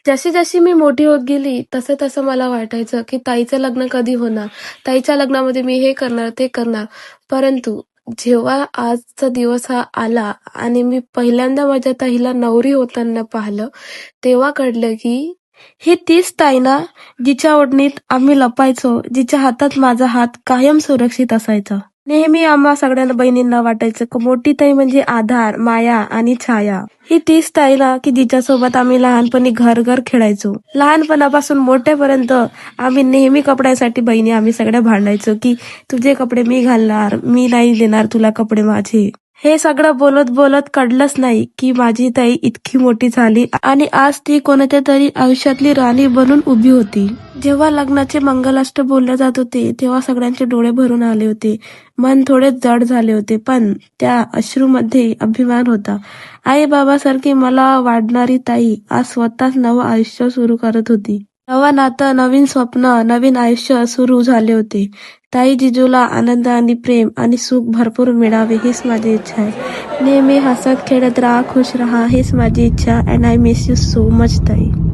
जशी जशी मी मोठी होत गेली, तसं तसं मला वाटायचं, की ताईचं लग्न कधी होणार? ताईच्या लग्नामध्ये मी हे करणार, ते करणार. परंतु जेव्हा आजचा दिवस हा आला आणि मी पहिल्यांदा माझ्या ताईला नवरी होताना पाहिलं, तेव्हा कळलं, की ही तीच ताई ना, जिच्या ओढणीत आम्ही लपायचो, जिच्या हातात माझा हात कायम सुरक्षित असायचा. नेहमी आम्हा सगळ्या बहिणींना वाटायचं, की मोठी ताई म्हणजे आधार, माया आणि छाया. ही तीच ताई ना, की जिच्यासोबत आम्ही लहानपणी घर-घर खेळायचो. लहानपणापासून मोठ्यापर्यंत आम्ही नेहमी कपड्यासाठी बहिणी आम्ही सगळ्या भांडायचो, की तुझे कपडे मी घालणार, मी नाही देणार तुला कपडे माझे. हे सगळं बोलत बोलत कळलंच नाही, की माझी ताई इतकी मोठी झाली आणि आज ती कोणाच्या तरी आयुष्यातली राणी बनून उभी होती. जेव्हा लग्नाचे मंगलाष्ट बोलले जात होते, तेव्हा सगळ्यांचे डोळे भरून आले होते. मन थोडे जड झाले होते, पण त्या अश्रूमध्ये अभिमान होता. आई-बाबासारखी मला वाढणारी ताई आज स्वतःच नवं आयुष्य सुरू करत होती. नवं नातं, नवीन स्वप्न, नवीन आयुष्य सुरू झाले होते. ताई जिजूला आनंद आणि प्रेम आणि सुख भरपूर मिळावे हीच माझी इच्छा आहे. नेहमी हसत खेळत राहा, खुश राहा हीच माझी इच्छा. And I miss you so much ताई.